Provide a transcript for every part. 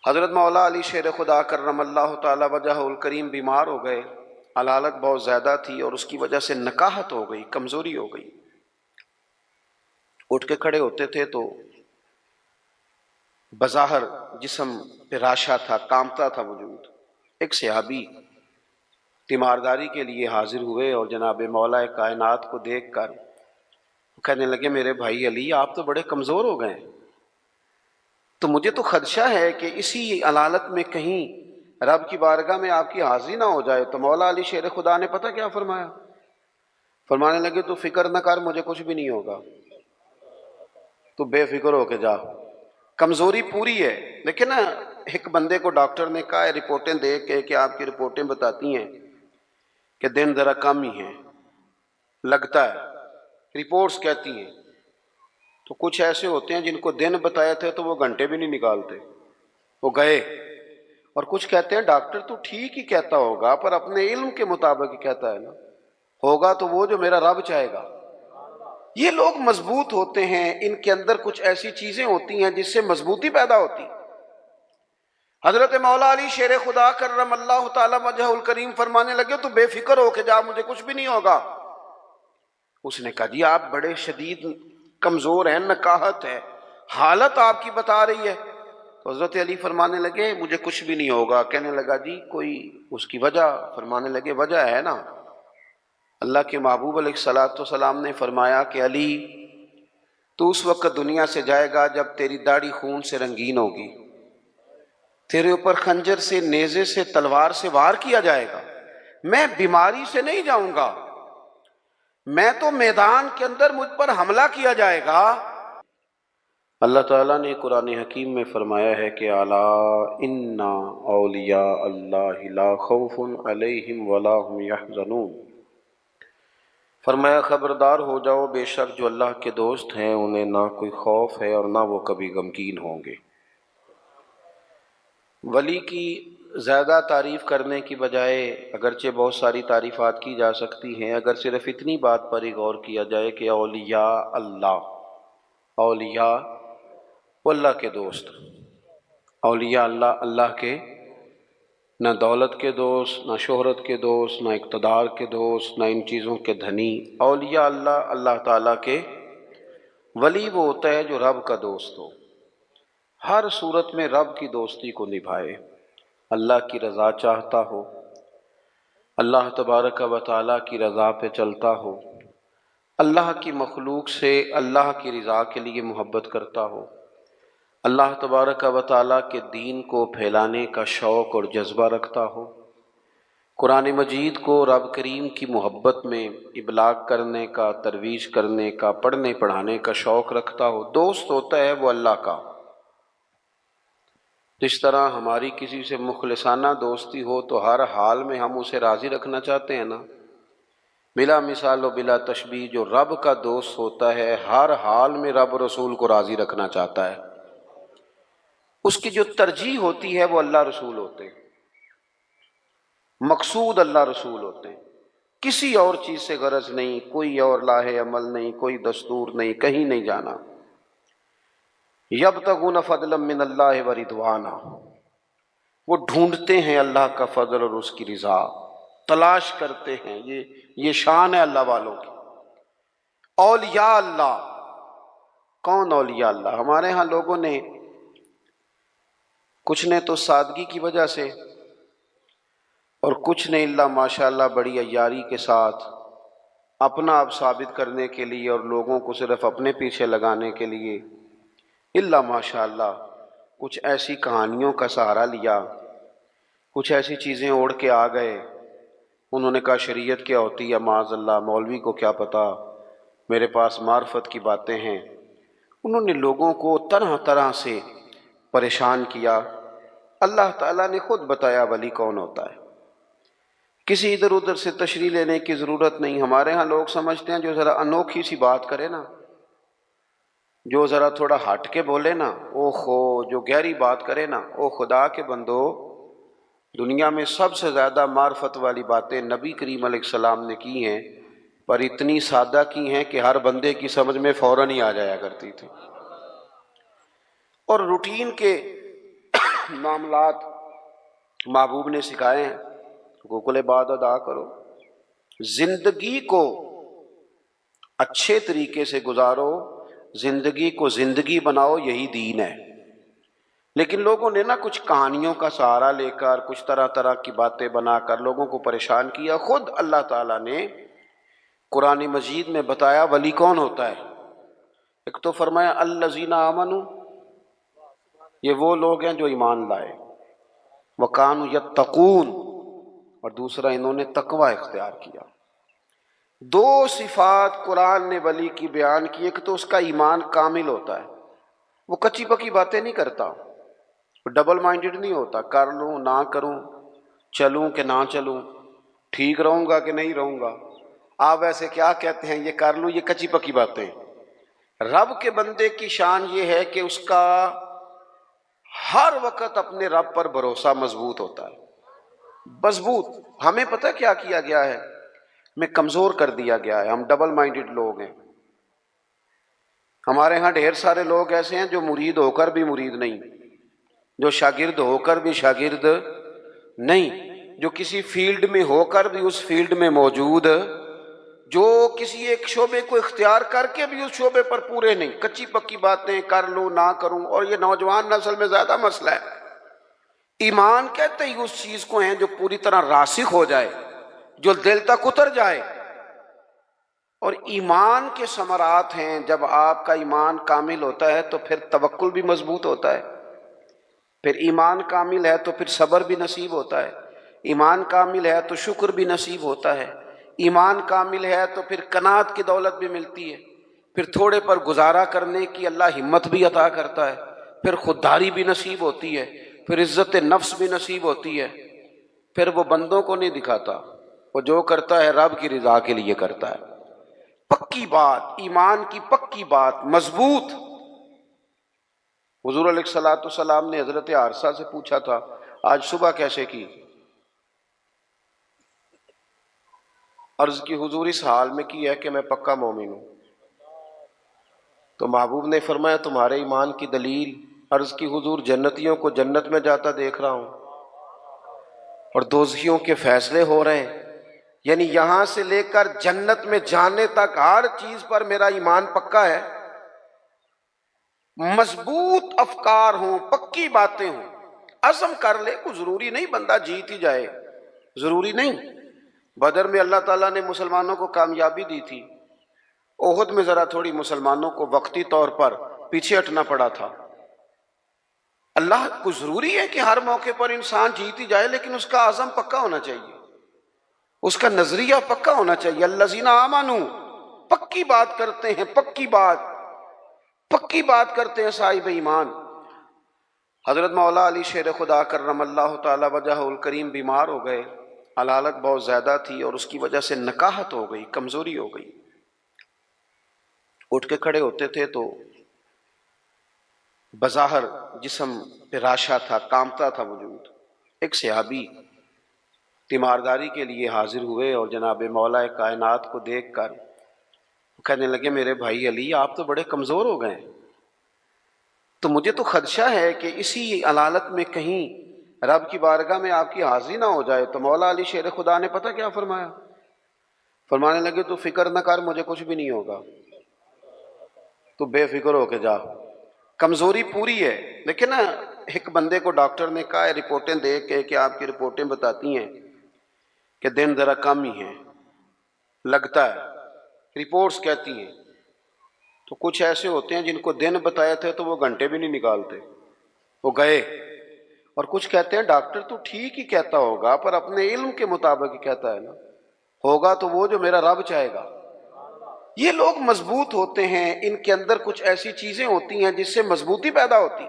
حضرت مولا علی شیر خدا کرم اللہ تعالی وجہ الکریم بیمار ہو گئے، علالت بہت زیادہ تھی اور اس کی وجہ سے نکاہت ہو گئی، کمزوری ہو گئی۔ اٹھ کے کھڑے ہوتے تھے تو بظاہر جسم پہ راشا تھا، کامتا تھا وجود۔ ایک صحابی تیمارداری کے لیے حاضر ہوئے اور جناب مولا کائنات کو دیکھ کر کہنے لگے میرے بھائی علی آپ تو بڑے کمزور ہو گئے، تو مجھے تو خدشہ ہے کہ اسی علالت میں کہیں رب کی بارگاہ میں آپ کی حاضری نہ ہو جائے۔ تو مولا علی شیر خدا نے پتہ کیا فرمایا؟ فرمانے لگے تو فکر نہ کر، مجھے کچھ بھی نہیں ہوگا، تو بے فکر ہو کے جا۔ کمزوری پوری ہے، لیکن نا ایک بندے کو ڈاکٹر نے کہا ہے رپورٹیں دیکھ کے کہ آپ کی رپورٹیں بتاتی ہیں کہ دن ذرا کم ہی ہیں، لگتا ہے رپورٹس کہتی ہیں۔ تو کچھ ایسے ہوتے ہیں جن کو دن بتایا تھے تو وہ گھنٹے بھی نہیں نکالتے، وہ گئے۔ اور کچھ کہتے ہیں ڈاکٹر تو ٹھیک ہی کہتا ہوگا پر اپنے علم کے مطابق ہی کہتا ہے نا، ہوگا تو وہ جو میرا رب چاہے گا۔ یہ لوگ مضبوط ہوتے ہیں، ان کے اندر کچھ ایسی چیزیں ہوتی ہیں جس سے مضبوطی پیدا ہوتی۔ حضرت مولا علی شیر خدا کرم اللہ تعالی وجہ الکریم فرمانے لگے تو بے فکر ہو کے جا، مجھے کچھ بھی نہیں ہوگا۔ اس نے کہا جی آپ بڑے شدید کمزور ہیں، نکاہت ہے، حالت آپ کی بتا رہی ہے۔ تو حضرت علی فرمانے لگے مجھے کچھ بھی نہیں ہوگا۔ کہنے لگا جی کوئی اس کی وجہ؟ فرمانے لگے وجہ ہے نا، اللہ کے محبوب علیہ الصلوۃ والسلام نے فرمایا کہ علی تو اس وقت دنیا سے جائے گا جب تیری داڑھی خون سے رنگین ہوگی، تیرے اوپر خنجر سے، نیزے سے، تلوار سے وار کیا جائے گا۔ میں بیماری سے نہیں جاؤں گا، میں تو میدان کے اندر مجھ پر حملہ کیا جائے گا۔ اللہ تعالیٰ نے قرآن حکیم میں فرمایا ہے کہ الا ان اولیاء اللہ لا خوف علیہم ولا هم یحزنون، فرمایا خبردار ہو جاؤ بے شک جو اللہ کے دوست ہیں انہیں نہ کوئی خوف ہے اور نہ وہ کبھی غمگین ہوں گے۔ ولی کی زیادہ تعریف کرنے کی بجائے اگرچہ بہت ساری تعریفات کی جا سکتی ہیں، اگر صرف اتنی بات پر ہی غور کیا جائے کہ اولیاء اللہ، اولیاء وہ اللہ کے دوست، اولیاء اللہ، اللہ کے نہ دولت کے دوست، نہ شہرت کے دوست، نہ اقتدار کے دوست، نہ ان چیزوں کے دھنی۔ اولیاء اللہ، اللہ تعالیٰ کے ولی وہ ہوتا ہے جو رب کا دوست ہو، ہر صورت میں رب کی دوستی کو نبھائے، اللہ کی رضا چاہتا ہو، اللہ تبارک و تعالیٰ کی رضا پہ چلتا ہو، اللہ کی مخلوق سے اللہ کی رضا کے لیے محبت کرتا ہو، اللہ تبارک و تعالیٰ کے دین کو پھیلانے کا شوق اور جذبہ رکھتا ہو، قرآن مجید کو رب کریم کی محبت میں ابلاغ کرنے کا، ترویج کرنے کا، پڑھنے پڑھانے کا شوق رکھتا ہو، دوست ہوتا ہے وہ اللہ کا۔ جس طرح ہماری کسی سے مخلصانہ دوستی ہو تو ہر حال میں ہم اسے راضی رکھنا چاہتے ہیں نا، بلا مثال و بلا تشبیہ جو رب کا دوست ہوتا ہے ہر حال میں رب رسول کو راضی رکھنا چاہتا ہے، اس کی جو ترجیح ہوتی ہے وہ اللہ رسول ہوتے ہیں، مقصود اللہ رسول ہوتے ہیں، کسی اور چیز سے غرض نہیں، کوئی اور لاہ عمل نہیں، کوئی دستور نہیں، کہیں نہیں جانا۔ یبتغون فضلا من اللہ ورضوانا، وہ ڈھونڈتے ہیں اللہ کا فضل اور اس کی رضا، تلاش کرتے ہیں، یہ شان ہے اللہ والوں کی۔ اولیاء اللہ، کون اولیاء اللہ؟ ہمارے ہاں لوگوں نے کچھ نے تو سادگی کی وجہ سے اور کچھ نے اللہ ماشاءاللہ بڑی عیاری کے ساتھ اپنا آپ ثابت کرنے کے لیے اور لوگوں کو صرف اپنے پیچھے لگانے کے لیے اللہ ماشاءاللہ کچھ ایسی کہانیوں کا سہارا لیا، کچھ ایسی چیزیں اوڑھ کے آ گئے۔ انہوں نے کہا شریعت کیا ہوتی ہے، معاذ اللہ مولوی کو کیا پتا، میرے پاس معرفت کی باتیں ہیں۔ انہوں نے لوگوں کو طرح طرح سے پریشان کیا۔ اللہ تعالیٰ نے خود بتایا ولی کون ہوتا ہے، کسی ادھر ادھر سے تشریح لینے کی ضرورت نہیں۔ ہمارے ہاں لوگ سمجھتے ہیں جو ذرا انوکھی سی بات کرے نا، جو ذرا تھوڑا ہٹ کے بولے نا، او خو، جو گہری بات کرے نا، او خدا کے بندو، دنیا میں سب سے زیادہ معرفت والی باتیں نبی کریم علیہ السلام نے کی ہیں، پر اتنی سادہ کی ہیں کہ ہر بندے کی سمجھ میں فوراً ہی آ جایا کرتی تھی۔ اور روٹین کے معاملات محبوب نے سکھائے ہیں، حقوق العباد ادا کرو، زندگی کو اچھے طریقے سے گزارو، زندگی کو زندگی بناؤ، یہی دین ہے۔ لیکن لوگوں نے کچھ کہانیوں کا سہارا لے کر، کچھ طرح طرح کی باتیں بنا کر لوگوں کو پریشان کیا۔ خود اللہ تعالیٰ نے قرآن مجید میں بتایا ولی کون ہوتا ہے۔ ایک تو فرمایا الذین آمنوا، یہ وہ لوگ ہیں جو ایمان لائے، وکانوا یتقون، اور دوسرا انہوں نے تقوی اختیار کیا۔ دو صفات قرآن نے ولی کی بیان کی۔ ایک تو اس کا ایمان کامل ہوتا ہے، وہ کچی پکی باتیں نہیں کرتا، وہ ڈبل مائنڈڈ نہیں ہوتا، کر لوں نہ کروں، چلوں کہ نہ چلوں، ٹھیک رہوں گا کہ نہیں رہوں گا۔ آپ ایسے کیا کہتے ہیں یہ کر لوں، یہ کچی پکی باتیں۔ رب کے بندے کی شان یہ ہے کہ اس کا ہر وقت اپنے رب پر بھروسہ مضبوط ہوتا ہے، مضبوط۔ ہمیں پتہ کیا کیا گیا ہے، ہمیں کمزور کر دیا گیا ہے، ہم ڈبل مائنڈڈ لوگ ہیں۔ ہمارے ہاں ڈھیر سارے لوگ ایسے ہیں جو مرید ہو کر بھی مرید نہیں، جو شاگرد ہو کر بھی شاگرد نہیں، جو کسی فیلڈ میں ہو کر بھی اس فیلڈ میں موجود، جو کسی ایک شعبے کو اختیار کر کے بھی اس شعبے پر پورے نہیں، کچی پکی باتیں کر لوں نہ کروں۔ اور یہ نوجوان نسل میں زیادہ مسئلہ ہے۔ ایمان کہتے ہی اس چیز کو ہیں جو پوری طرح راسخ ہو جائے، جو دل تک اتر جائے۔ اور ایمان کے ثمرات ہیں، جب آپ کا ایمان کامل ہوتا ہے تو پھر توکل بھی مضبوط ہوتا ہے، پھر ایمان کامل ہے تو پھر صبر بھی نصیب ہوتا ہے، ایمان کامل ہے تو شکر بھی نصیب ہوتا ہے، ایمان کامل ہے تو پھر قناعت کی دولت بھی ملتی ہے، پھر تھوڑے پر گزارا کرنے کی اللہ ہمت بھی عطا کرتا ہے، پھر خودداری بھی نصیب ہوتی ہے، پھر عزت نفس بھی نصیب ہوتی ہے۔ پھر وہ بندوں کو نہیں دکھاتا، وہ جو کرتا ہے رب کی رضا کے لیے کرتا ہے۔ پکی بات، ایمان کی پکی بات، مضبوط۔ حضور علیہ الصلوۃ والسلام نے حضرت عارثہ سے پوچھا تھا آج صبح کیسے کی؟ عرض کی حضور اس حال میں کی ہے کہ میں پکا مومن ہوں۔ تو محبوب نے فرمایا تمہارے ایمان کی دلیل؟ عرض کی حضور جنتیوں کو جنت میں جاتا دیکھ رہا ہوں اور دوزخیوں کے فیصلے ہو رہے ہیں، یعنی یہاں سے لے کر جنت میں جانے تک ہر چیز پر میرا ایمان پکا ہے۔ مضبوط افکار ہوں، پکی باتیں ہوں، عزم کر لے، کوئی ضروری نہیں بندہ جیت ہی جائے، ضروری نہیں۔ بدر میں اللہ تعالیٰ نے مسلمانوں کو کامیابی دی تھی، احد میں ذرا تھوڑی مسلمانوں کو وقتی طور پر پیچھے ہٹنا پڑا تھا۔ اللہ کو ضروری ہے کہ ہر موقع پر انسان جیت ہی جائے، لیکن اس کا عزم پکا ہونا چاہیے، اس کا نظریہ پکا ہونا چاہیے۔ الذین آمنوا، پکی بات کرتے ہیں، پکی بات کرتے ہیں صاحب ایمان۔ حضرت مولا علی شیر خدا کرم اللہ تعالی وجہہ الکریم بیمار ہو گئے، علالت بہت زیادہ تھی اور اس کی وجہ سے نکاہت ہو گئی، کمزوری ہو گئی۔ اٹھ کے کھڑے ہوتے تھے تو بظاہر جسم پہ راشا تھا، کامتا تھا وجود۔ ایک صحابی تیمارداری کے لیے حاضر ہوئے اور جناب مولا کائنات کو دیکھ کر کہنے لگے میرے بھائی علی آپ تو بڑے کمزور ہو گئے ہیں، تو مجھے تو خدشہ ہے کہ اسی علالت میں کہیں رب کی بارگاہ میں آپ کی حاضری نہ ہو جائے۔ تو مولا علی شیر خدا نے پتہ کیا فرمایا؟ فرمانے لگے تو فکر نہ کر، مجھے کچھ بھی نہیں ہوگا، تو بے فکر ہو کے جا۔ کمزوری پوری ہے، لیکن ایک بندے کو ڈاکٹر نے کہا رپورٹیں دیکھ کے کہ آپ کی رپورٹیں بتاتی ہیں کہ دن ذرا کم ہی ہیں، لگتا ہے، رپورٹس کہتی ہیں۔ تو کچھ ایسے ہوتے ہیں جن کو دن بتائے تھے تو وہ گھنٹے بھی نہیں نکالتے، وہ گئے۔ اور کچھ کہتے ہیں ڈاکٹر تو ٹھیک ہی کہتا ہوگا پر اپنے علم کے مطابق ہی کہتا ہے نا، ہوگا تو وہ جو میرا رب چاہے گا۔ یہ لوگ مضبوط ہوتے ہیں، ان کے اندر کچھ ایسی چیزیں ہوتی ہیں جس سے مضبوطی پیدا ہوتی۔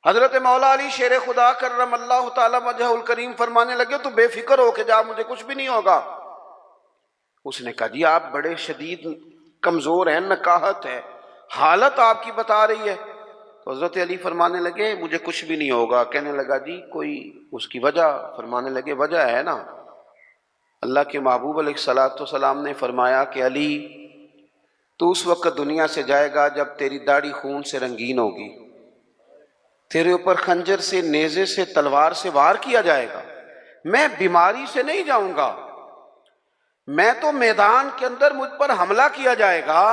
حضرت مولا علی شیر خدا کرم اللہ تعالی وجہ الکریم فرمانے لگے تو بے فکر ہو کے جا، مجھے کچھ بھی نہیں ہوگا۔ اس نے کہا جی آپ بڑے شدید کمزور ہیں، نکاہت ہے، حالت آپ کی بتا رہی ہے۔ تو حضرت علی فرمانے لگے مجھے کچھ بھی نہیں ہوگا۔ کہنے لگا جی کوئی اس کی وجہ؟ فرمانے لگے وجہ ہے نا، اللہ کے محبوب علیہ الصلوۃ والسلام نے فرمایا کہ علی تو اس وقت دنیا سے جائے گا جب تیری داڑھی خون سے رنگین ہوگی، تیرے اوپر خنجر سے، نیزے سے، تلوار سے وار کیا جائے گا، میں بیماری سے نہیں جاؤں گا، میں تو میدان کے اندر مجھ پر حملہ کیا جائے گا،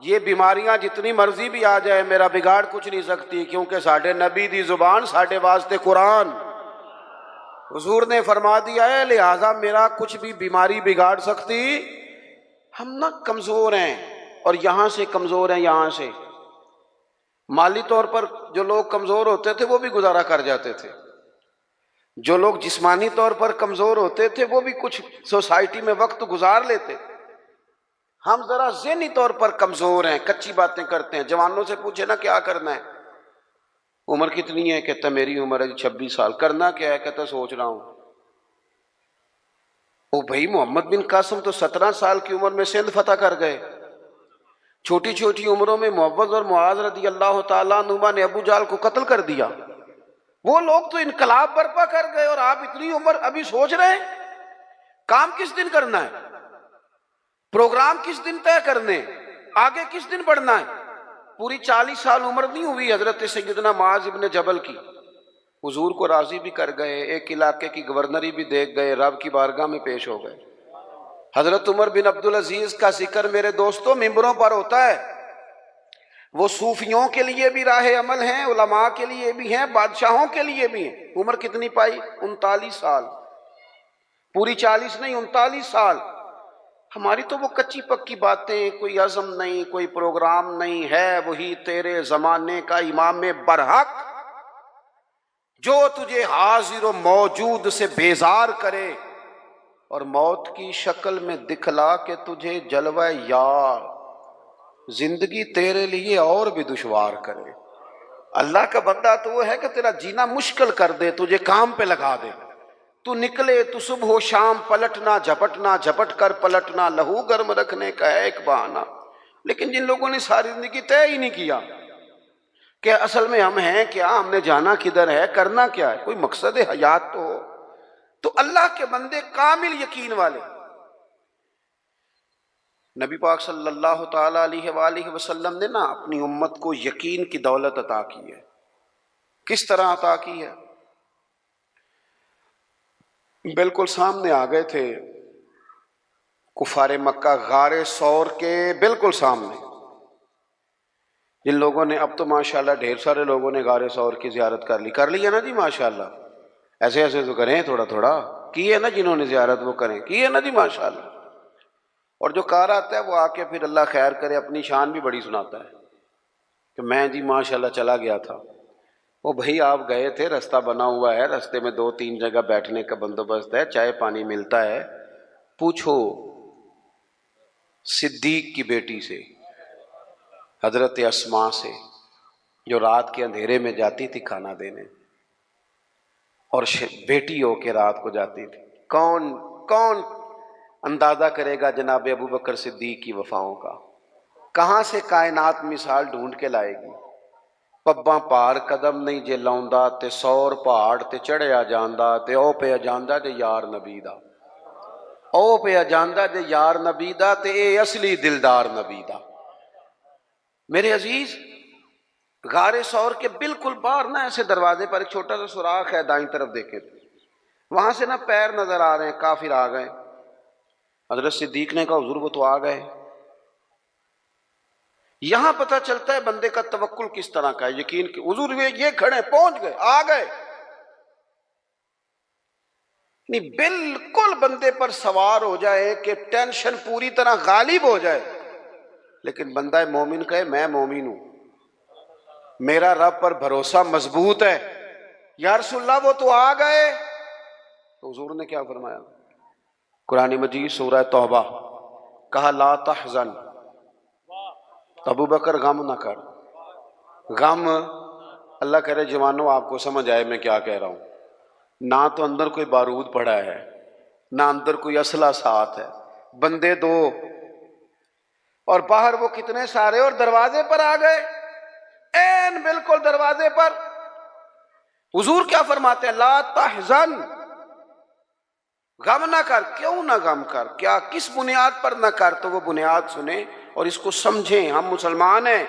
یہ بیماریاں جتنی مرضی بھی آ جائے میرا بگاڑ کچھ نہیں سکتی، کیونکہ ساڈے نبی دی زبان ساڈے واسطے قرآن، حضور نے فرما دیا ہے، لہذا میرا کچھ بھی بیماری بگاڑ سکتی۔ ہم نہ کمزور ہیں، اور یہاں سے کمزور ہیں، یہاں سے مالی طور پر جو لوگ کمزور ہوتے تھے وہ بھی گزارا کر جاتے تھے، جو لوگ جسمانی طور پر کمزور ہوتے تھے وہ بھی کچھ سوسائٹی میں وقت گزار لیتے تھے۔ ہم ذرا ذہنی طور پر کمزور ہیں، کچی باتیں کرتے ہیں۔ جوانوں سے پوچھے نا کیا کرنا ہے، عمر کتنی ہے؟ کہتا میری عمر ہے 26 سال۔ کرنا کیا ہے؟ کہتا سوچ رہا ہوں۔ او بھائی، محمد بن قاسم تو 17 سال کی عمر میں سندھ فتح کر گئے۔ چھوٹی چھوٹی عمروں میں معوذ اور معاذ رضی اللہ تعالیٰ عنہما نے ابو جہل کو قتل کر دیا۔ وہ لوگ تو انقلاب برپا کر گئے، اور آپ اتنی عمر ابھی سوچ رہے ہیں کام کس دن کرنا ہے، پروگرام کس دن طے کرنے، آگے کس دن بڑھنا ہے۔ پوری 40 سال عمر نہیں ہوئی حضرت سیدنا معاذ ابن جبل کی، حضور کو راضی بھی کر گئے، ایک علاقے کی گورنری بھی دیکھ گئے، رب کی بارگاہ میں پیش ہو گئے۔ حضرت عمر بن عبدالعزیز کا ذکر میرے دوستوں ممبروں پر ہوتا ہے، وہ صوفیوں کے لیے بھی راہ عمل ہیں، علماء کے لیے بھی ہیں، بادشاہوں کے لیے بھی ہیں۔ عمر کتنی پائی؟ 39 سال، پوری 40 نہیں، 39 سال۔ ہماری تو وہ کچی پکی باتیں، کوئی عزم نہیں، کوئی پروگرام نہیں ہے۔ وہی تیرے زمانے کا امام برحق جو تجھے حاضر و موجود سے بیزار کرے اور موت کی شکل میں دکھلا کے تجھے جلوہ یار زندگی تیرے لیے اور بھی دشوار کرے۔ اللہ کا بندہ تو وہ ہے کہ تیرا جینا مشکل کر دے، تجھے کام پہ لگا دے، تو نکلے تو صبح و شام پلٹنا جھپٹنا، جھپٹ کر پلٹنا، لہو گرم رکھنے کا ہے ایک بہانہ۔ لیکن جن لوگوں نے ساری زندگی طے ہی نہیں کیا کہ اصل میں ہم ہیں کیا، ہم نے جانا کدھر ہے، کرنا کیا ہے، کوئی مقصد حیات تو ہو، تو اللہ کے بندے کامل یقین والے۔ نبی پاک صلی اللہ تعالی علیہ وآلہ وسلم نے نا اپنی امت کو یقین کی دولت عطا کی ہے۔ کس طرح عطا کی ہے؟ بالکل سامنے آ گئے تھے کفار مکہ، غار ثور کے بالکل سامنے۔ جن لوگوں نے، اب تو ماشاءاللہ ڈھیر سارے لوگوں نے غار ثور کی زیارت کر لی ہے نا جی، ماشاءاللہ ایسے ایسے تو کریں، تھوڑا تھوڑا کی ہے نا، جنہوں نے زیارت وہ کریں، کی ہے نا جی ماشاءاللہ۔ اور جو کار آتا ہے وہ آ کے پھر اللہ خیر کرے اپنی شان بھی بڑی سناتا ہے کہ میں جی ماشاءاللہ چلا گیا تھا۔ وہ بھائی آپ گئے تھے، رستہ بنا ہوا ہے، رستے میں 2-3 جگہ بیٹھنے کا بندوبست ہے، چائے پانی ملتا ہے، پوچھو صدیق کی بیٹی سے، حضرت اسماء سے، جو رات کے اندھیرے میں جاتی تھی کھانا دینے، اور بیٹی ہو کے رات کو جاتی تھی۔ کون اندازہ کرے گا جناب ابو بکر صدیق کی وفاؤں کا؟ کہاں سے کائنات مثال ڈھونڈ کے لائے گی؟ پباں پار قدم نہیں جے لاؤندا تے 100 پہاڑ تے چڑھیا جاندا تے او پہ جاندا جے یار نبی دا، او پہ جاندا جے یار نبی دا تے اے اصلی دلدار نبی دا۔ میرے عزیز، غار ثور کے بالکل باہر نا ایسے دروازے پر ایک چھوٹا سا سوراخ ہے، دائیں طرف دیکھے تو وہاں سے نا پیر نظر آ رہے ہیں، کافر آ گئے۔ حضرت صدیق نے کہا حضور وہ تو آ گئے۔ یہاں پتہ چلتا ہے بندے کا توکل کس طرح کا ہے، یقین کہ حضور یہ کھڑے پہنچ گئے، آ گئے، نہیں بالکل بندے پر سوار ہو جائے کہ ٹینشن پوری طرح غالب ہو جائے، لیکن بندہ مومن کہے میں مومن ہوں، میرا رب پر بھروسہ مضبوط ہے، یا رسول اللہ وہ تو آ گئے۔ تو حضور نے کیا فرمایا؟ قرآن مجید سورہ توبہ، کہا لا تحزن، ابو بکر غم نہ کر۔ غم، اللہ کرے جوانوں آپ کو سمجھ آئے میں کیا کہہ رہا ہوں، نہ تو اندر کوئی بارود پڑا ہے، نہ اندر کوئی اسلحہ ساتھ ہے، بندے 2 اور باہر وہ کتنے سارے، اور دروازے پر آ گئے، این بالکل دروازے پر۔ حضور کیا فرماتے ہیں؟ لا تحزن، غم نہ کر۔ کیوں نہ غم کر؟ کیا کس بنیاد پر نہ کر؟ تو وہ بنیاد سنیں اور اس کو سمجھیں۔ ہم مسلمان ہیں،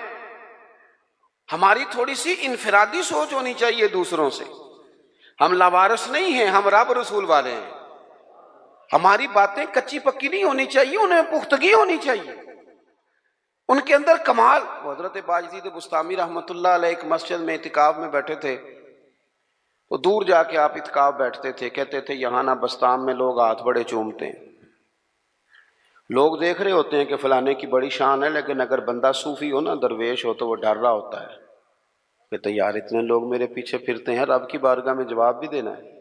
ہماری تھوڑی سی انفرادی سوچ ہونی چاہیے دوسروں سے. ہم لاوارث نہیں ہیں، ہم رب رسول والے ہیں. ہماری باتیں کچی پکی نہیں ہونی چاہیے، انہیں پختگی ہونی چاہیے، ان کے اندر کمال. حضرت باجدید بستامی رحمۃ اللہ علیہ ایک مسجد میں اعتکاف میں بیٹھے تھے، تو دور جا کے آپ اعتکاف بیٹھتے تھے، کہتے تھے یہاں نہ بستان میں لوگ ہاتھ بڑے چومتے ہیں، لوگ دیکھ رہے ہوتے ہیں کہ فلانے کی بڑی شان ہے، لیکن اگر بندہ صوفی ہو نا، درویش ہو، تو وہ ڈر رہا ہوتا ہے کہ تو یار اتنے لوگ میرے پیچھے پھرتے ہیں، رب کی بارگاہ میں جواب بھی دینا ہے.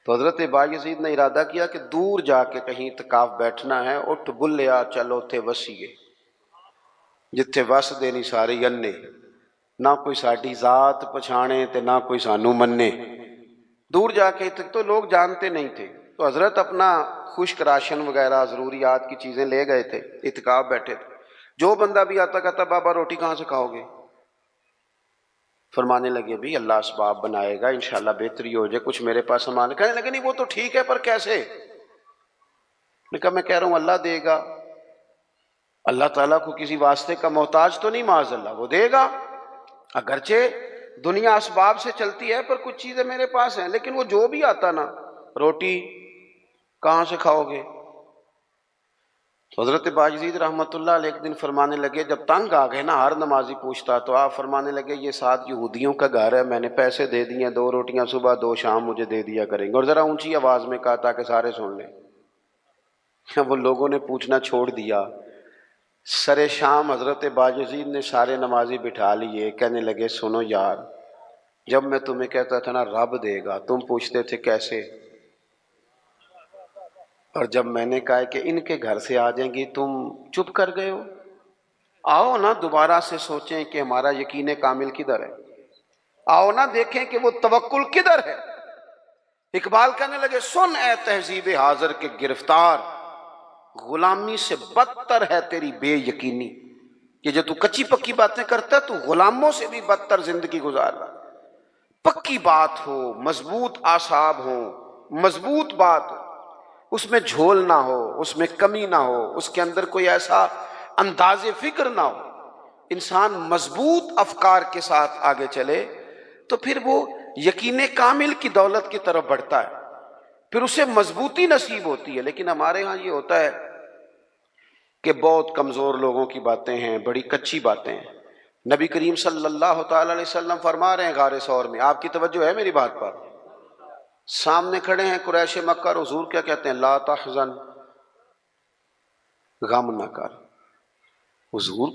تو حضرت باجدید نے ارادہ کیا کہ دور جا کے کہیں اعتکاف بیٹھنا ہے. اٹھ بلیا چلو تھے وسیے جتھے وس دے نہیں سارے ینے، نہ کوئی ساڈی ذات پچھانے تے نہ کوئی سانو منے. دور جا کے تو لوگ جانتے نہیں تھے، تو حضرت اپنا خشک راشن وغیرہ ضروریات کی چیزیں لے گئے تھے، اعتکاف بیٹھے تھے. جو بندہ بھی آتا کہتا بابا روٹی کہاں سے کھاؤ گے؟ فرمانے لگے بھی اللہ اسباب بنائے گا، انشاءاللہ بہتری ہو جائے، کچھ میرے پاس سامان. کہنے لگے نہیں وہ تو ٹھیک ہے پر کیسے؟ میں کہا میں کہہ رہا ہوں اللہ دے گا. اللہ تعالیٰ کو کسی واسطے کا محتاج تو نہیں، معاذ اللہ، وہ دے گا. اگرچہ دنیا اسباب سے چلتی ہے پر کچھ چیزیں میرے پاس ہیں، لیکن وہ جو بھی آتا نا، روٹی کہاں سے کھاؤ گے؟ تو حضرت باجدید رحمۃ اللہ علیہ ایک دن فرمانے لگے، جب تنگ آ گئے نا، ہر نمازی پوچھتا، تو آپ فرمانے لگے یہ 7 یہودیوں کا گھر ہے، میں نے پیسے دے دیے، 2 روٹیاں صبح 2 شام مجھے دے دیا کریں گے. اور ذرا اونچی آواز میں کہا تاکہ سارے سن لیں. وہ لوگوں نے پوچھنا چھوڑ دیا. سر شام حضرت باجدید نے سارے نمازی بٹھا لیے، کہنے لگے سنو یار، جب میں تمہیں کہتا تھا نا رب دے گا، تم پوچھتے تھے کیسے، اور جب میں نے کہا کہ ان کے گھر سے آ جائیں گی تم چپ کر گئے ہو. آؤ نا دوبارہ سے سوچیں کہ ہمارا یقین کامل کدھر ہے، آؤ نا دیکھیں کہ وہ توکل کدھر ہے. اقبال کہنے لگے سن اے تہذیب حاضر کے گرفتار، غلامی سے بدتر ہے تیری بے یقینی. کہ جو تو کچی پکی باتیں کرتا ہے تو غلاموں سے بھی بدتر زندگی گزار رہا. پکی بات ہو، مضبوط اعصاب ہو، مضبوط بات ہو، اس میں جھول نہ ہو، اس میں کمی نہ ہو، اس کے اندر کوئی ایسا انداز فکر نہ ہو، انسان مضبوط افکار کے ساتھ آگے چلے تو پھر وہ یقین کامل کی دولت کی طرف بڑھتا ہے، پھر اسے مضبوطی نصیب ہوتی ہے. لیکن ہمارے ہاں یہ ہوتا ہے کہ بہت کمزور لوگوں کی باتیں ہیں، بڑی کچی باتیں ہیں. نبی کریم صلی اللہ تعالی علیہ وسلم فرما رہے ہیں غار ثور میں، آپ کی توجہ ہے میری بات پر، سامنے کھڑے ہیں قریش مکہ، اور حضور کیا کہتے ہیں؟ لا تحزن، غم نہ کر. حضور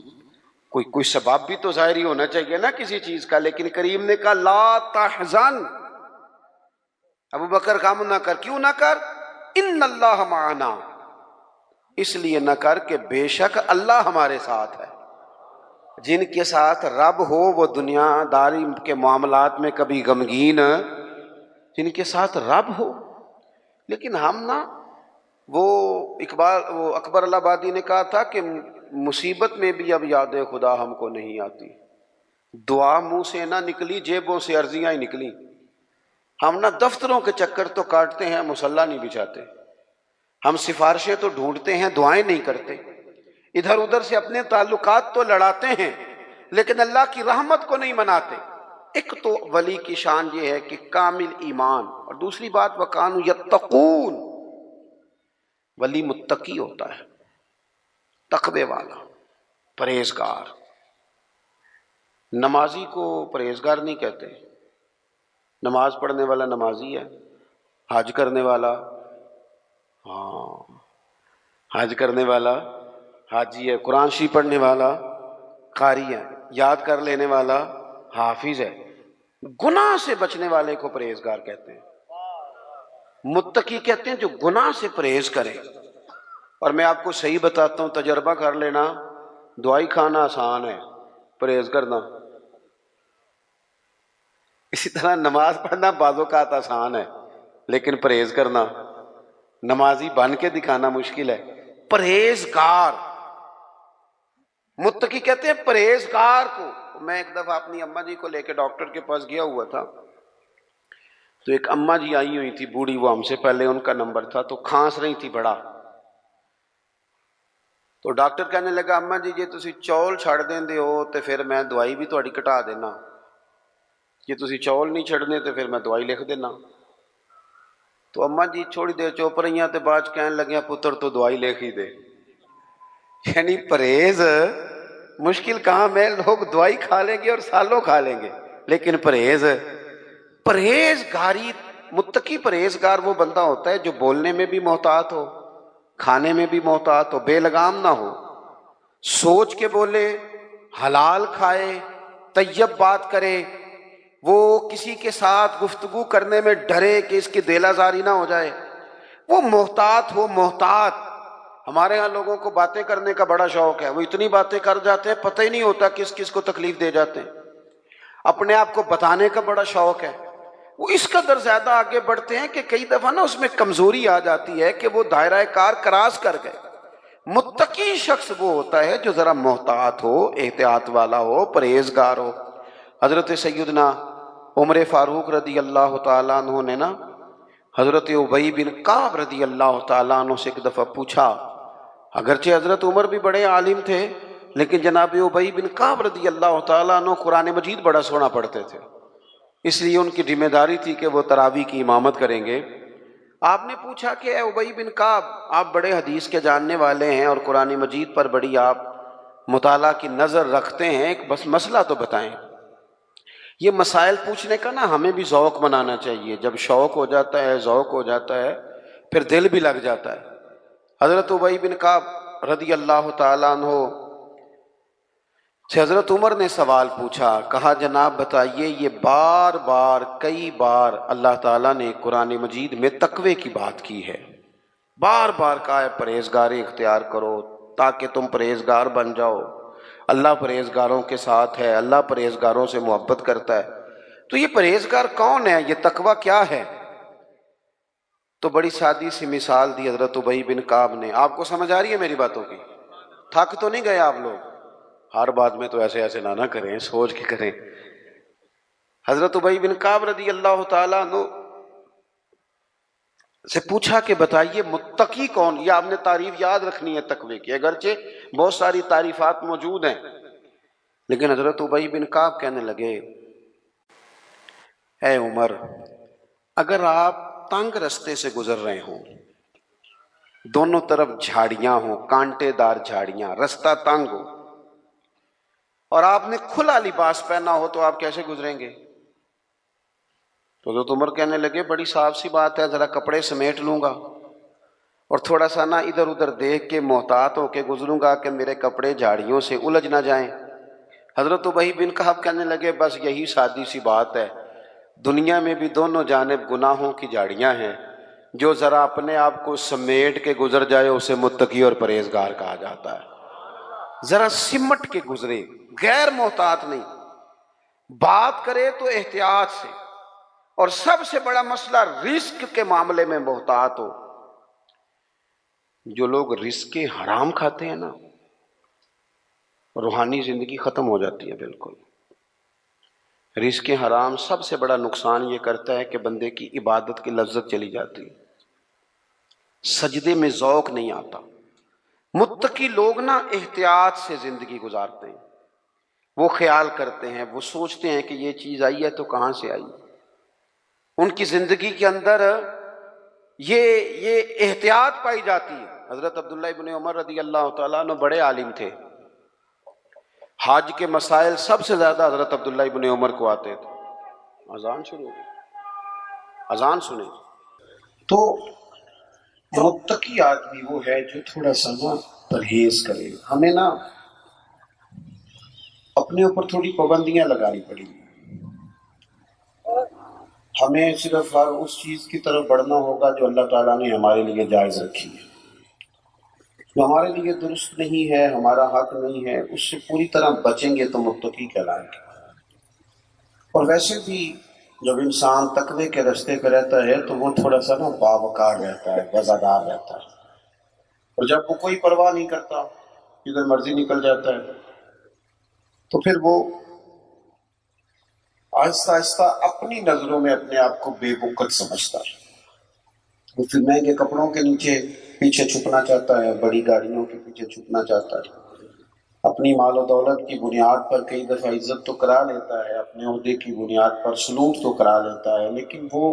کوئی سبب بھی تو ظاہری ہونا چاہیے نا کسی چیز کا، لیکن کریم نے کہا لا تحزن، ابو بکر غم نہ کر. کیوں نہ کر؟ ان اللہ معنا، اس لیے نہ کر کہ بے شک اللہ ہمارے ساتھ ہے. جن کے ساتھ رب ہو وہ دنیا داری کے معاملات میں کبھی غمگین، جن کے ساتھ رب ہو. لیکن ہم نا، وہ اکبر اللہ آبادی نے کہا تھا کہ مصیبت میں بھی اب یاد خدا ہم کو نہیں آتی. دعا منہ سے نہ نکلی، جیبوں سے عرضیاں ہی نکلی. ہم نا دفتروں کے چکر تو کاٹتے ہیں، مصلی نہیں بچھاتے. ہم سفارشیں تو ڈھونڈتے ہیں، دعائیں نہیں کرتے. ادھر ادھر سے اپنے تعلقات تو لڑاتے ہیں، لیکن اللہ کی رحمت کو نہیں مناتے. ایک تو ولی کی شان یہ ہے کہ کامل ایمان، اور دوسری بات وَكَانُوا يَتَّقُونَ، ولی متقی ہوتا ہے، تقوی والا، پرہیزگار. نمازی کو پرہیزگار نہیں کہتے. نماز پڑھنے والا نمازی ہے، حج کرنے والا، حج کرنے والا حاجی ہے، قرآن شریف پڑھنے والا قاری ہے، یاد کر لینے والا حافظ ہے. گناہ سے بچنے والے کو پرہیزگار کہتے ہیں. متقی کہتے ہیں جو گناہ سے پرہیز کرے. اور میں آپ کو صحیح بتاتا ہوں، تجربہ کر لینا، دوائی کھانا آسان ہے، پرہیز کرنا. اسی طرح نماز پڑھنا بعض اوقات آسان ہے، لیکن پرہیز کرنا، نمازی بن کے دکھانا مشکل ہے. پرہیزگار، متقی کہتے ہیں پرہیزگار کو. میں ایک دفعہ اپنی اماں جی کو لے کے ڈاکٹر کے پاس گیا ہوا تھا، تو ایک اماں جی آئی ہوئی تھی بوڑھی، وہ ہم سے پہلے ان کا نمبر تھا، تو کھانس رہی تھی بڑا. تو ڈاکٹر کہنے لگا اماں جی جے تسی چول چھڑ دیندے ہو تے پھر میں دوائی بھی تہاڈی گھٹا دینا، جے تسی چول نہیں چھڑنے تے پھر میں دوائی لکھ دینا۔ تو اماں جی تھوڑی دیر چپ رہیاں تے بعد کہنے لگیاں پتر تو دوائی لکھ ہی دے۔ یعنی پرہیز مشکل کام ہے، لوگ دوائی کھا لیں گے اور سالوں کھا لیں گے، لیکن پرہیزگاری، متقی پرہیزگار وہ بندہ ہوتا ہے جو بولنے میں بھی محتاط ہو، کھانے میں بھی محتاط ہو، بے لگام نہ ہو، سوچ کے بولے، حلال کھائے، طیب بات کرے، وہ کسی کے ساتھ گفتگو کرنے میں ڈرے کہ اس کی دل آزاری نہ ہو جائے، وہ محتاط ہو، محتاط۔ ہمارے ہاں لوگوں کو باتیں کرنے کا بڑا شوق ہے، وہ اتنی باتیں کر جاتے ہیں پتہ ہی نہیں ہوتا کس کس کو تکلیف دے جاتے ہیں۔ اپنے آپ کو بتانے کا بڑا شوق ہے، وہ اس قدر زیادہ آگے بڑھتے ہیں کہ کئی دفعہ نا اس میں کمزوری آ جاتی ہے کہ وہ دائرہ کار کراس کر گئے۔ متقی شخص وہ ہوتا ہے جو ذرا محتاط ہو، احتیاط والا ہو، پرہیزگار ہو۔ حضرت سیدنا عمر فاروق رضی اللہ تعالیٰ عنہ نے نا حضرت ابی بن کعب رضی اللہ تعالیٰ عنہ سے ایک دفعہ پوچھا، اگرچہ حضرت عمر بھی بڑے عالم تھے لیکن جناب ابی بن کعب رضی اللہ تعالیٰ عنہ قرآن مجید بڑا سونا پڑھتے تھے، اس لیے ان کی ذمہ داری تھی کہ وہ تراویح کی امامت کریں گے۔ آپ نے پوچھا کہ اے ابی بن کعب، آپ بڑے حدیث کے جاننے والے ہیں اور قرآن مجید پر بڑی آپ مطالعہ کی نظر رکھتے ہیں، ایک بس مسئلہ تو بتائیں۔ یہ مسائل پوچھنے کا نا ہمیں بھی ذوق بنانا چاہیے، جب شوق ہو جاتا ہے، ذوق ہو جاتا ہے، پھر دل بھی لگ جاتا ہے۔ حضرت ابی بن کعب رضی اللہ تعالیٰ عنہ سے حضرت عمر نے سوال پوچھا، کہا جناب بتائیے، یہ بار بار کئی بار اللہ تعالیٰ نے قرآن مجید میں تقوی کی بات کی ہے، بار بار کہا ہے پرہیزگاری اختیار کرو تاکہ تم پرہیزگار بن جاؤ، اللہ پرہیزگاروں کے ساتھ ہے، اللہ پرہیزگاروں سے محبت کرتا ہے۔ تو یہ پرہیزگار کون ہے، یہ تقوی کیا ہے؟ تو بڑی سادی سی مثال دی حضرت ابی بن کعب نے۔ آپ کو سمجھ آ رہی ہے میری باتوں کی؟ تھک تو نہیں گئے آپ لوگ؟ ہر بات میں تو ایسے نہ کریں، سوچ کے کریں۔ حضرت ابی بن کعب رضی اللہ تعالیٰ عنہ سے پوچھا کہ بتائیے متقی کون؟ یہ آپ نے تعریف یاد رکھنی ہے تقوی کی، اگرچہ بہت ساری تعریفات موجود ہیں، لیکن حضرت ابی بن کعب کہنے لگے، اے عمر، اگر آپ تنگ رستے سے گزر رہے ہوں، دونوں طرف جھاڑیاں ہوں، کانٹے دار جھاڑیاں، رستہ تنگ ہو، اور آپ نے کھلا لباس پہنا ہو تو آپ کیسے گزریں گے؟ تو حضرت عمر کہنے لگے، بڑی صاف سی بات ہے، ذرا کپڑے سمیٹ لوں گا اور تھوڑا سا نا ادھر ادھر دیکھ کے محتاط ہو کے گزروں گا کہ میرے کپڑے جھاڑیوں سے الجھ نہ جائیں۔ حضرت ابی بن کعب کہنے لگے، بس یہی سادی سی بات ہے، دنیا میں بھی دونوں جانب گناہوں کی جھاڑیاں ہیں، جو ذرا اپنے آپ کو سمیٹ کے گزر جائے اسے متقی اور پرہیزگار کہا جاتا ہے۔ ذرا سمٹ کے گزرے، غیر محتاط نہیں، بات کرے تو احتیاط سے، اور سب سے بڑا مسئلہ رزق کے معاملے میں محتاط ہو۔ جو لوگ رزق حرام کھاتے ہیں نا، روحانی زندگی ختم ہو جاتی ہے بالکل۔ رزق حرام سب سے بڑا نقصان یہ کرتا ہے کہ بندے کی عبادت کی لذت چلی جاتی ہے، سجدے میں ذوق نہیں آتا۔ متقی لوگ نا احتیاط سے زندگی گزارتے ہیں، وہ خیال کرتے ہیں، وہ سوچتے ہیں کہ یہ چیز آئی ہے تو کہاں سے آئی۔ ان کی زندگی کے اندر یہ احتیاط پائی جاتی ہے۔ حضرت عبداللہ ابن عمر رضی اللہ تعالیٰ عنہ بڑے عالم تھے، حج کے مسائل سب سے زیادہ حضرت عبداللہ ابن عمر کو آتے تھے۔ اذان شروع ہو گئی، اذان سنیں۔ تو متقی آدمی وہ ہے جو تھوڑا سا نا پرہیز کرے۔ ہمیں نا اپنے اوپر تھوڑی پابندیاں لگانی پڑی، ہمیں صرف اس چیز کی طرف بڑھنا ہوگا جو اللہ تعالیٰ نے ہمارے لیے جائز رکھی ہے، جو ہمارے لیے درست نہیں ہے، ہمارا حق نہیں ہے، اس سے پوری طرح بچیں گے تو متقی کہلائیں گے۔ اور ویسے بھی جب انسان تقوی کے راستے پہ رہتا ہے تو وہ تھوڑا سا نا باوقار رہتا ہے، وفادار رہتا ہے، اور جب وہ کوئی پرواہ نہیں کرتا، جدھر مرضی نکل جاتا ہے، تو پھر وہ آہستہ آہستہ اپنی نظروں میں اپنے آپ کو بے وقت سمجھتا ہے۔ وہ پھر مہنگے کپڑوں کے نیچے پیچھے چھپنا چاہتا ہے، بڑی گاڑیوں کے پیچھے چھپنا چاہتا ہے، اپنی مال و دولت کی بنیاد پر کئی دفعہ عزت تو کرا لیتا ہے، اپنے عہدے کی بنیاد پر سلوک تو کرا لیتا ہے، لیکن وہ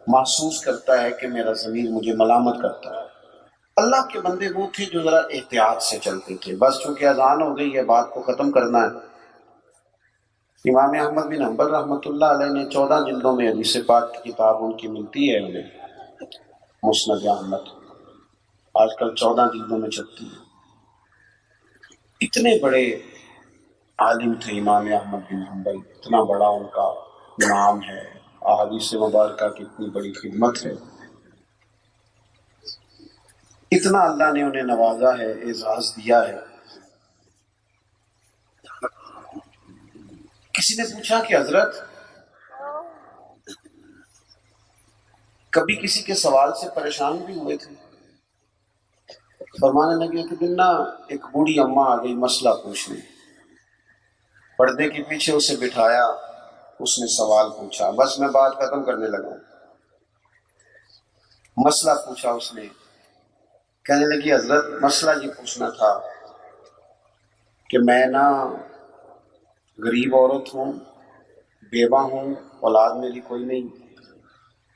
محسوس کرتا ہے کہ میرا ضمیر مجھے ملامت کرتا ہے۔ اللہ کے بندے وہ تھے جو ذرا احتیاط سے چلتے تھے، بس چونکہ اذان ہو گئی ہے، بات کو ختم کرنا ہے۔ امام احمد بن حنبل رحمۃ اللہ علیہ نے 14 جلدوں میں حدیث پاک کی کتاب ان کی ملتی ہے انہیں، مسند احمد، آج کل 14 جلدوں میں چھپتی ہے۔ اتنے بڑے عالم تھے امام احمد بن حنبل، اتنا بڑا ان کا نام ہے، احادیث مبارکہ کی اتنی بڑی خدمت ہے، اتنا اللہ نے انہیں نوازا ہے، اعزاز دیا ہے۔ کسی نے پوچھا کہ حضرت کبھی کسی کے سوال سے پریشان بھی ہوئے تھے؟ فرمانے لگے کہ دن نا ایک بوڑھی اماں آ گئی مسئلہ پوچھنے، پردے کے پیچھے اسے بٹھایا، اس نے سوال پوچھا، بس میں بات ختم کرنے لگا، مسئلہ پوچھا اس نے، کہنے لگی حضرت مسئلہ یہ پوچھنا تھا کہ میں نا غریب عورت ہوں، بیوہ ہوں، اولاد میری کوئی نہیں،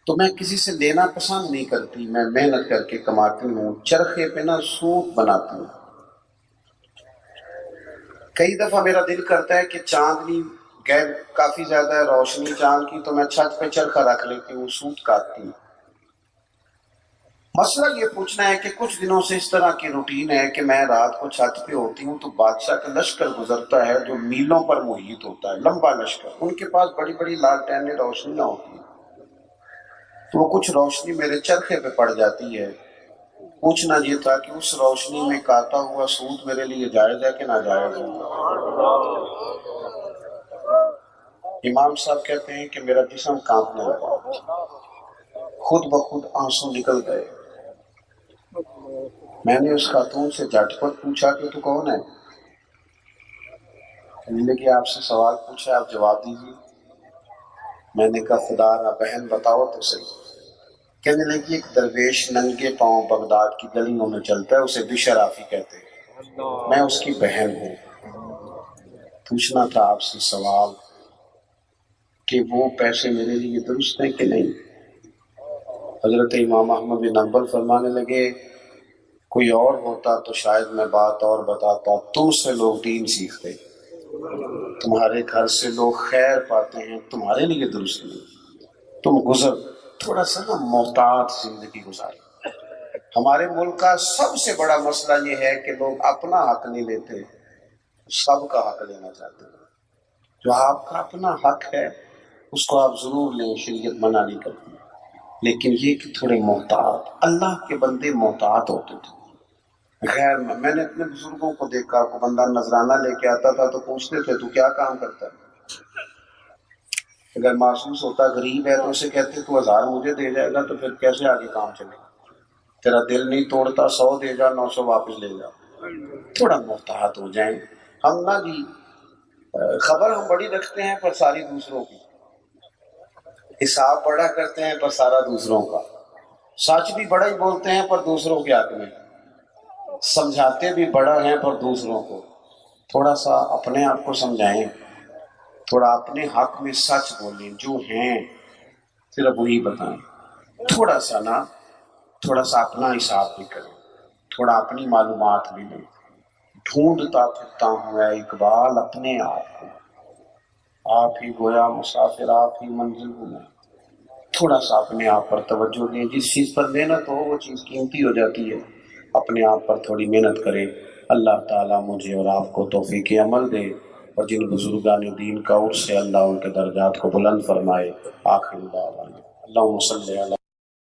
تو میں کسی سے لینا پسند نہیں کرتی، میں محنت کر کے کماتی ہوں، چرخے پہ نا سوٹ بناتی ہوں، کئی دفعہ میرا دل کرتا ہے کہ چاندنی غیر کافی زیادہ ہے روشنی چاند کی، تو میں چھت پہ چرخا رکھ لیتی ہوں، سوٹ کاٹتی ہوں۔ مسئلہ یہ پوچھنا ہے کہ کچھ دنوں سے اس طرح کی روٹین ہے کہ میں رات کو چھت پہ ہوتی ہوں تو بادشاہ کا لشکر گزرتا ہے جو میلوں پر محیط ہوتا ہے، لمبا لشکر، ان کے پاس بڑی بڑی لالٹینیں روشنیاں ہوتی ہیں، تو وہ کچھ روشنی میرے چرخے پہ پڑ جاتی ہے۔ پوچھنا یہ تھا کہ اس روشنی میں کاتا ہوا سوٹ میرے لیے جائز ہے کہ ناجائز ہے؟ امام صاحب کہتے ہیں کہ میرا جسم کانپنے لگا، خود بخود آنسو نکل گئے۔ میں نے اس خاتون سے جھٹ پٹ پوچھا کہ تو کون ہے؟ کہنے لگی آپ سے سوال پوچھا، آپ جواب دیجیے۔ میں نے کہا خدا را بہن بتاؤ تو صحیح۔ کہنے لگی ایک درویش ننگے پاؤں بغداد کی گلیوں میں چلتا ہے، اسے بشر آفی کہتے ہیں، میں اس کی بہن ہوں۔ پوچھنا تھا آپ سے سوال کہ وہ پیسے میرے لیے درست ہیں کہ نہیں؟ حضرت امام احمد بن حنبل فرمانے لگے کوئی اور ہوتا تو شاید میں بات اور بتاتا، تم سے لوگ دین سیکھتے، تمہارے گھر سے لوگ خیر پاتے ہیں، تمہارے لیے درست نہیں، تم گزر تھوڑا سا نا محتاط زندگی گزارے۔ ہمارے ملک کا سب سے بڑا مسئلہ یہ ہے کہ لوگ اپنا حق نہیں لیتے، سب کا حق لینا چاہتے ہیں۔ جو آپ کا اپنا حق ہے اس کو آپ ضرور لیں، شریعت منع نہیں کرتی، لیکن یہ کہ تھوڑے محتاط، اللہ کے بندے محتاط ہوتے تھے۔ غیر میں نے اپنے بزرگوں کو دیکھا، کو بندہ نذرانہ لے کے آتا تھا تو پوچھتے تھے تو کیا کام کرتا ہے؟ اگر محسوس ہوتا غریب ہے تو اسے کہتے تو 1000 مجھے دے جائے گا، تو پھر کیسے آگے کام چلے گا؟ تیرا دل نہیں توڑتا 100 دے جا، 900 واپس لے جا۔ تھوڑا محتاط ہو جائیں۔ ہم نا جی خبر ہم بڑی رکھتے ہیں پر ساری دوسروں کی، حساب بڑا کرتے ہیں پر سارا دوسروں کا، سچ بھی بڑا ہی بولتے ہیں پر دوسروں کے حق میں، سمجھاتے بھی بڑا ہیں پر دوسروں کو۔ تھوڑا سا اپنے آپ کو سمجھائیں، تھوڑا اپنے حق میں سچ بولیں، جو ہیں صرف وہی بتائیں، تھوڑا سا نا، تھوڑا سا اپنا حساب بھی کریں، تھوڑا اپنی معلومات بھی لیں۔ ڈھونڈتا پھرتا ہوں اے اقبال اپنے آپ کو، آپ ہی گویا مسافر، آپ ہی منزل ہوں میں۔ تھوڑا سا اپنے آپ پر توجہ دیں، جس چیز پر محنت ہو وہ چیز قیمتی ہو جاتی ہے، اپنے آپ پر تھوڑی محنت کریں۔ اللہ تعالیٰ مجھے اور آپ کو توفیق عمل دے، اور جن بزرگان دین کا عرص سے اللہ ان کے درجات کو بلند فرمائے۔ آخر دعوانا اللہم صلی علی